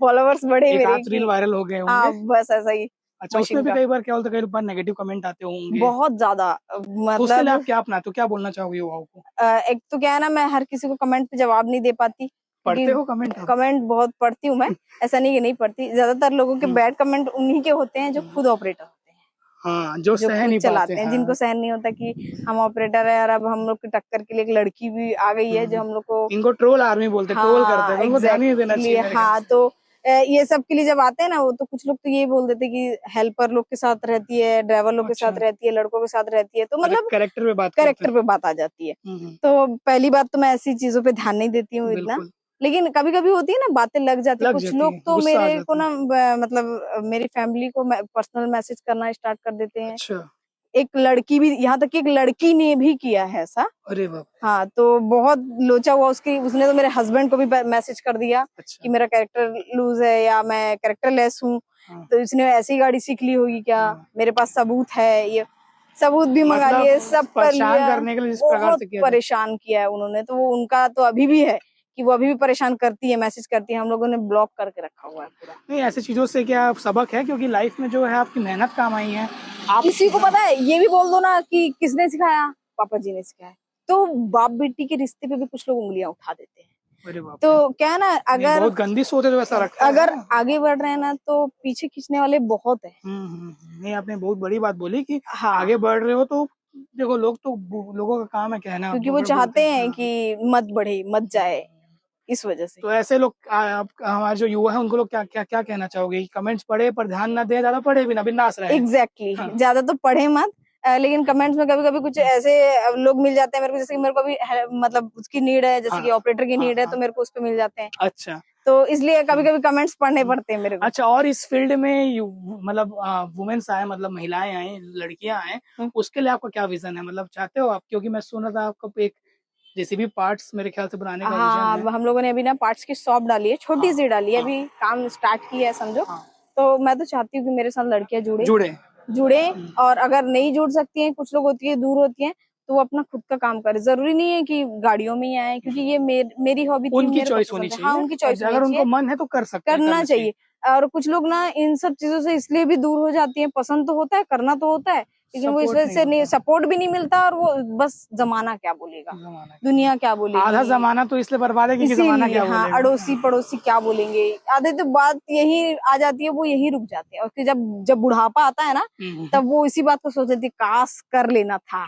फॉलोवर्स बढ़े
एक
मेरे
आध रील वायरल हो गए
हाँ,
होंगे।
बस ऐसा ही।
अच्छा, उसमें भी कई बार क्या होता है, कई बार नेगेटिव कमेंट आते होंगे
बहुत ज्यादा,
तो उसके लिए
मतलब
आप क्या अपनाते हो, क्या बोलना चाहोगे युवाओं को?
एक तो क्या है ना, मैं हर किसी को कमेंट पे जवाब नहीं दे पाती,
पढ़ते
क्योंकि
हो कमेंट आप?
कमेंट बहुत पढ़ती हूँ मैं। ऐसा नहीं कि नहीं पढ़ती, ज्यादातर लोगों के बैड कमेंट उन्हीं के होते हैं जो खुद ऑपरेटर होते हैं,
हाँ, जो
जो
सह
खुद
नहीं पाते।
चलाते हैं,
हाँ।
जिनको सहन नहीं होता कि हम ऑपरेटर है और अब हम लोग की टक्कर के लिए एक लड़की भी आ गई है जो हम लोग को,
इनको ट्रोल आर्मी बोलते हैं, ट्रोल करते हैं, तो उनको ध्यान ही नहीं देना चाहिए मेरे ख्याल
हाँ।
से।
तो ये सब के लिए जब आते हैं ना, वो तो कुछ लोग तो ये बोल देते कि हेल्पर लोग के साथ रहती है, ड्राइवर लोग के साथ रहती है, लड़कों के साथ रहती है, तो मतलब
कैरेक्टर पे बात करते
कैरेक्टर पे बात आ जाती है। तो पहली बात तो मैं ऐसी चीजों पे ध्यान नहीं देती हूँ इतना,
बिल्कुल।
लेकिन कभी कभी होती है ना, बातें लग जाती है।
लग
कुछ
जाती
लोग
है,
तो
गुस्सा आ
मेरे को
जाता
ना
है।
मतलब मेरी फैमिली को पर्सनल मैसेज करना स्टार्ट कर देते हैं।
अच्छा,
एक लड़की भी, यहाँ तक कि एक लड़की ने भी किया है ऐसा।
अरे बाप रे।
हाँ, तो बहुत लोचा हुआ उसने तो मेरे हस्बैंड को भी मैसेज कर दिया
अच्छा।
कि मेरा कैरेक्टर लूज है या मैं कैरेक्टर लेस हूँ, तो इसने ऐसी गाड़ी सीख ली होगी क्या, मेरे पास सबूत है, ये सबूत भी मंगा
मतलब
लिए, सब कर
परेशान
लिया।
करने के लिए जिस प्रकार
बहुत
से किया जाए।
परेशान किया है उन्होंने, तो वो उनका तो अभी भी है कि वो अभी भी परेशान करती है, मैसेज करती है, हम लोगों ने ब्लॉक करके रखा हुआ है पूरा।
नहीं, ऐसी चीजों से क्या सबक है, क्योंकि लाइफ में जो है आपकी मेहनत काम आई है। आप
किसी को पता है, ये भी बोल दो ना कि किसने सिखाया, पापा जी ने सिखाया, तो बाप बेटी के रिश्ते पे भी कुछ लोग उंगलियां उठा देते हैं।
अरे बाप रे।
तो क्या है ना, अगर
बहुत गंदी सोच है जो ऐसा रखता है।
अगर आगे बढ़ रहे हैं ना, तो पीछे खींचने वाले बहुत है।
नहीं, आपने बहुत बड़ी बात बोली कि
हाँ,
आगे बढ़ रहे हो तो देखो, लोगों का काम है कहना,
क्योंकि वो
बोलते
चाहते हैं
हैं।
कि मत बढ़े, मत जाए, इस वजह से।
तो ऐसे लोग हमारे जो युवा है उनको लोग क्या क्या क्या कहना चाहोगे? कमेंट्स पढ़े पर ध्यान ना दे, ज्यादा पढ़े भी ना, बिंदास रहे।
एग्जैक्टली, ज्यादा तो पढ़े मत। लेकिन कमेंट्स में कभी कभी कुछ ऐसे लोग मिल जाते हैं मेरे को, जैसे कि मेरे को भी मतलब उसकी नीड है, जैसे कि ऑपरेटर की नीड है, तो मेरे को उस पे मिल जाते हैं।
अच्छा,
तो इसलिए कभी कभी कमेंट्स पढ़ने पड़ते हैं मेरे को।
अच्छा। और इस फील्ड में मतलब वुमेन्स आए, मतलब महिलाएं आए, लड़कियां आए, उसके लिए आपका क्या विजन है? मतलब चाहते हो आप, क्योंकि मैं सुन रहा था आपको एक जेसीबी पार्ट्स मेरे ख्याल से बनाने का
हाँ,
विजन है।
हम लोगों ने अभी ना पार्ट्स की शॉप डाली है, छोटी सी डाली है, अभी काम स्टार्ट किया है समझो। तो मैं तो चाहती हूँ कि मेरे साथ लड़कियां जुड़े, और अगर नहीं जुड़ सकती हैं, कुछ लोग होती है दूर होती हैं, तो वो अपना खुद का काम करे। जरूरी नहीं है कि गाड़ियों में ही आए, क्योंकि ये मेरी हॉबी थी,
उनकी
मेरे को
चॉइस
पसंद
होनी
है।
चाहिए।
हाँ, उनकी चॉइस होनी
अगर
चाहिए,
उनको मन है तो कर सकते हैं,
करना चाहिए। और कुछ लोग ना इन सब चीजों से इसलिए भी दूर हो जाती हैं, पसंद तो होता है, करना तो होता है, लेकिन वो इस वजह से नहीं, सपोर्ट भी नहीं मिलता, और वो बस जमाना क्या बोलेगा, दुनिया क्या बोलेगी,
आधा जमाना तो इसलिए बर्बाद है क्योंकि जमाना क्या
हाँ,
बोलेगा।
अड़ोसी पड़ोसी क्या बोलेंगे, आधे तो बात यही आ जाती है, वो यही रुक जाते हैं, और फिर जब बुढ़ापा आता है ना, तब वो इसी बात को सोचती, काश कर लेना था।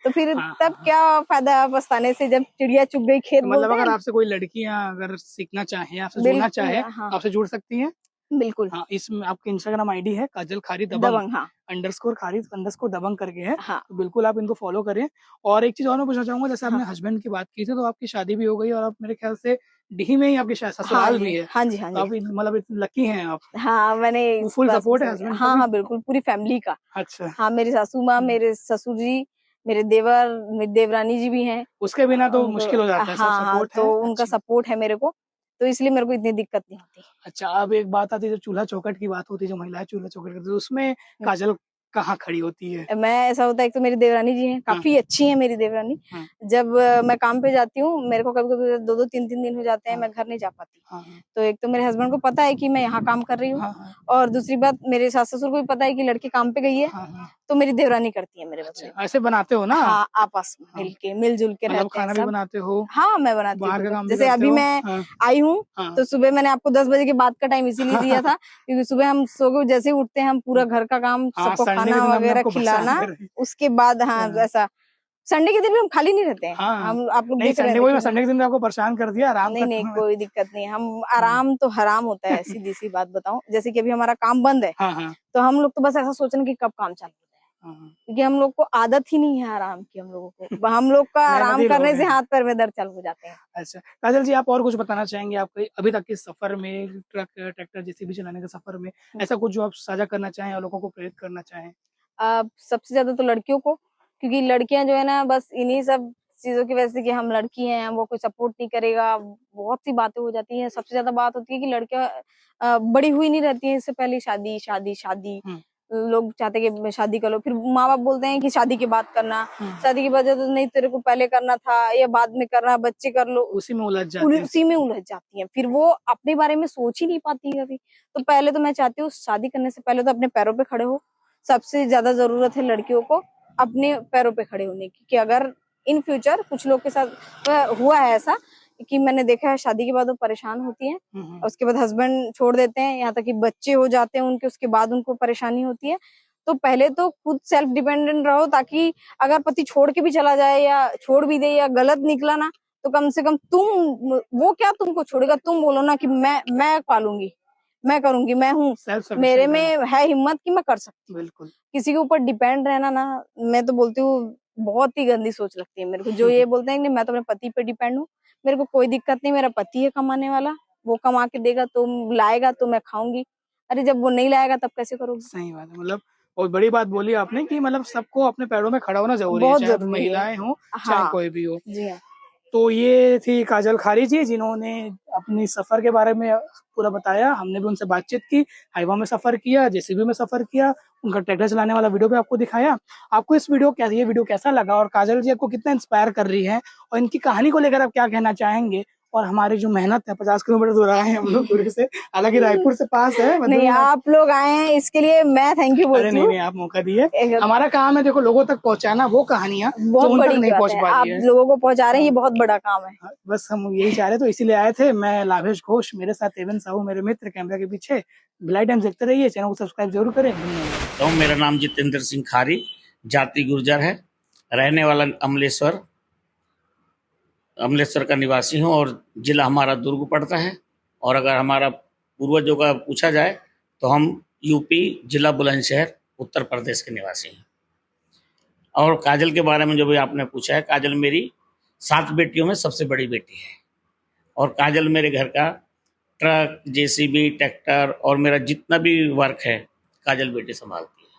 तो फिर तब क्या फायदा पछताने से, जब चिड़िया चुग गई खेत।
मतलब अगर आपसे कोई लड़कियां अगर सीखना चाहे, आपसे जुड़ना चाहे, आपसे जुड़ सकती हैं?
बिल्कुल।
हाँ, इसमें आपकी इंस्टाग्राम आईडी है काजल खारी दबंग,
हाँ,
अंडरस्कोर खारी अंडरस्कोर दबंग करके है।
हाँ,
तो बिल्कुल आप इनको फॉलो करें। और एक चीज और मैं पूछना चाहूंगा, जैसे आपने हस्बैंड की बात की थी, तो आपकी शादी भी हो गई और आप मेरे ख्याल से डी में ही आपकी ससुराल भी है।
हाँ जी, हाँ
तो आप
जी,
मतलब लकी हैं आप।
हाँ, मैंने
फुल सपोर्ट है हस्बैंड का
हाँ
भी?
हाँ, बिल्कुल, पूरी फैमिली का।
अच्छा।
हाँ, मेरी सासू माँ, मेरे ससुर जी, मेरे देवर, मेरी देवरानी जी भी हैं।
उसके बिना तो मुश्किल हो जाता है, सब
हाँ,
सपोर्ट है।
तो उनका सपोर्ट है मेरे को, तो इसलिए मेरे को इतनी दिक्कत नहीं होती।
अच्छा, अब एक बात आती है, जब चूल्हा चौखट की बात होती है, जो महिलाएं चूल्हा चौखट करती है, तो उसमें काजल कहाँ खड़ी होती है?
मैं ऐसा होता है, एक तो मेरी देवरानी जी हैं, काफी अच्छी हैं मेरी देवरानी।
हाँ।
जब मैं काम पे जाती हूँ, मेरे को कभी-कभी 2-2 3-3 दिन हो जाते हैं,
हाँ।
मैं घर नहीं जा पाती।
हाँ, हाँ।
तो एक तो मेरे हस्बैंड को पता है कि मैं यहाँ काम कर रही हूँ,
हाँ, हाँ।
और दूसरी बात मेरे सास-ससुर को भी पता है कि लड़की काम पे गई है,
हाँ, हाँ।
तो मेरी देवरानी करती है मेरे बदले।
अच्छा, ऐसे बनाते हो ना?
हाँ, आपस में
हाँ।
मिलके, मिल-जुल के
मतलब
रहते हैं
खाना भी
सब।
बनाते हो,
हाँ, मैं बनाती हूँ
बाहर का
पूरा।
काम भी
जैसे
करते
अभी
हो?
मैं
हाँ।
आई हूँ,
हाँ।
तो सुबह मैंने आपको 10 बजे के बाद का टाइम इसीलिए दिया था, क्योंकि सुबह हम सो के जैसे ही उठते हैं, हम पूरा घर का काम,
हाँ,
सबको
संडे के
खाना
दिन हमने
वगैरह
आपको परेशान
खिलाना,
कर रहे हैं।
उसके बाद हाँ,
हाँ।
ऐसा संडे के दिन भी हम खाली नहीं रहते हैं।
हाँ।
हम आप लोग
नहीं,
देख रहे
संडे
हैं
को ही मैं
कितना।
संडे के दिन आपको परेशान कर दिया, आराम
नहीं,
का
नहीं,
समय।
कोई दिक्कत नहीं है। हम
हाँ।
आराम तो हराम होता है, सीधी-सी बात बताऊँ। जैसे कि अभी हमारा काम बंद है,
हाँ, हाँ।
तो हम लोग तो बस ऐसा सोच रहे हैं कि कब काम चालू हो जाए।
हाँ।
क्योंकि हम लोग को आदत ही नहीं है आराम की, हम लोगों को। हम लोग का आराम
मेहनती लोग
करने से
हैं।
हाथ पैर में दर्द चालू हो जाते हैं।
अच्छा, काजल जी आप और कुछ बताना चाहेंगे आपके अभी तक के सफ़र में ट्रक, ट्रैक्टर जेसीबी चलाने के सफ़र में, ऐसा कुछ जो आप साझा करना चाहें और लोगों को प्रेरित करना चाहें?
सबसे ज्यादा तो लड़कियों को, क्योंकि लड़कियां जो है ना बस इन्हीं सब चीजों की वजह से कि हम लड़की हैं, हमको कोई सपोर्ट नहीं करेगा, बहुत सी बातें हो जाती हैं। सबसे ज्यादा बात होती है कि लड़कियां बड़ी हुई नहीं रहती हैं, इससे पहले शादी शादी शादी।
हुँ।
लोग चाहते हैं कि शादी कर लो, फिर माँ बाप बोलते हैं कि शादी के बाद करना,
हुँ।
शादी के बाद तो नहीं तेरे को पहले करना था या बाद में करना, बच्चे कर लो।
उसी में उलझ जाते हैं।
उसी में उलझ जाती हैं, फिर वो अपने बारे में सोच ही नहीं पाती है कभी। तो पहले तो मैं चाहती हूँ शादी करने से पहले तो अपने पैरों पे खड़े हो। सबसे ज्यादा जरूरत है लड़कियों को अपने पैरों पे खड़े होने की, कि अगर इन फ्यूचर कुछ लोग के साथ हुआ है ऐसा कि मैंने देखा है, शादी के बाद वो परेशान होती हैं,
हुँ, हुँ।
और उसके बाद हस्बैंड छोड़ देते हैं, यहाँ तक कि बच्चे हो जाते हैं उनके, उसके बाद उनको परेशानी होती है। तो पहले तो खुद सेल्फ डिपेंडेंट रहो, ताकि अगर पति छोड़ के भी चला जाए या छोड़ भी दे या गलत निकला ना, तो कम से कम तुम, वो क्या तुमको छोड़ेगा, तुम बोलो ना कि मैं पालूंगी, मैं करूंगी, मैं हूँ,
सेल्फ
मेरे
सफिशिएंट रहना।
में है हिम्मत कि मैं कर सकती हूँ।
बिल्कुल।
किसी के ऊपर डिपेंड रहना ना, मैं तो बोलती हूँ बहुत ही गंदी सोच लगती है मेरे को। जो ये बोलते हैं कि मैं तो अपने पति पे डिपेंड हूँ, मेरे को कोई दिक्कत नहीं, मेरा पति है कमाने वाला, वो कमा के देगा तो लाएगा तो मैं खाऊंगी। अरे जब वो नहीं लाएगा तब कैसे करोगे?
सही बात है। मतलब बहुत बड़ी बात बोली आपने कि मतलब सबको अपने पैरों में खड़ा होना ज़रूरी है,
बहुत
चाहे वो
जरूरी है।
महिलाएँ हों, चाहे
हाँ,
कोई भी हो।
जी हाँ।
तो ये थी काजल खारी जी जिन्होंने अपनी सफ़र के बारे में पूरा बताया। हमने भी उनसे बातचीत की, हाइवा में सफ़र किया, जेसीबी में सफ़र किया, उनका ट्रैक्टर चलाने वाला वीडियो भी आपको दिखाया। आपको ये वीडियो कैसा लगा और काजल जी आपको कितना इंस्पायर कर रही हैं और इनकी कहानी को लेकर आप क्या कहना चाहेंगे? और हमारी जो मेहनत है 50 किलोमीटर दूर आए हैं हम लोग दूर से, हालाँकि रायपुर से पास है
नहीं,
मतलब
आप लोग आए हैं इसके लिए मैं थैंक यू
अरे
बोलती
नहीं,
हूँ।
नहीं आप मौका दिए।
एक
हमारा काम है देखो लोगों तक पहुँचाना वो कहानियाँ जो
बहुत
उन तक
बड़ी
नहीं
बात
पहुँच
है,
पा
आप
रही है।
लोगों को पहुंचा रहे हैं, ये
हाँ।
बहुत बड़ा काम है।
हाँ, बस हम यही चाह रहे तो इसीलिए आए थे। मैं लाभेश घोष, मेरे साथ एवन साहू मेरे मित्र कैमरा के पीछे। भिलाई टाइम्स देखते रहिए, चैनल को सब्सक्राइब जरूर करें। धन्यवाद।
तो मेरा नाम जितेंद्र सिंह खारी, जाति गुर्जर है, रहने वाला अमलेश्वर का निवासी हूँ और जिला हमारा दुर्ग पड़ता है। और अगर हमारा पूर्वजों का पूछा जाए तो हम यूपी जिला बुलंदशहर उत्तर प्रदेश के निवासी हैं। और काजल के बारे में जो भी आपने पूछा है, काजल मेरी 7 बेटियों में सबसे बड़ी बेटी है और काजल मेरे घर का ट्रक, जेसीबी, ट्रैक्टर और मेरा जितना भी वर्क है काजल बेटी संभालती है।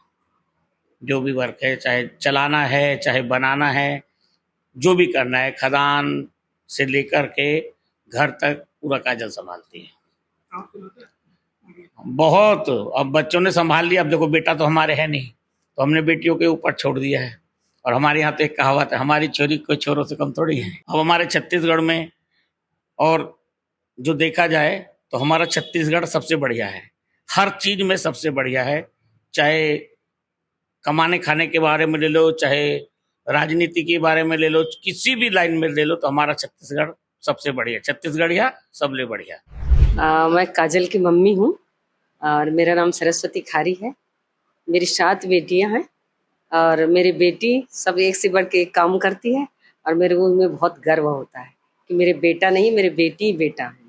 जो भी वर्क है, चाहे चलाना है, चाहे बनाना है, जो भी करना है, खदान से लेकर के घर तक पूरा काजल संभालती है। बहुत, अब बच्चों ने संभाल लिया। अब देखो बेटा तो हमारे है नहीं, तो हमने बेटियों के ऊपर छोड़ दिया है। और हमारे यहाँ तो एक कहावत है, हमारी छोरी कोई छोरों से कम थोड़ी है। अब हमारे छत्तीसगढ़ में और जो देखा जाए तो हमारा छत्तीसगढ़ सबसे बढ़िया है, हर चीज में सबसे बढ़िया है। चाहे कमाने खाने के बारे में ले लो, चाहे राजनीति के बारे में ले लो, किसी भी लाइन में ले लो, तो हमारा छत्तीसगढ़ सबसे बढ़िया, छत्तीसगढ़िया सबले बढ़िया।
मैं काजल की मम्मी हूँ और मेरा नाम सरस्वती खारी है। मेरी 7 बेटियां हैं और मेरी बेटी सब एक से बढ़ के एक काम करती है और मेरे को उनमें बहुत गर्व होता है कि मेरे बेटा नहीं, मेरे बेटी बेटा है।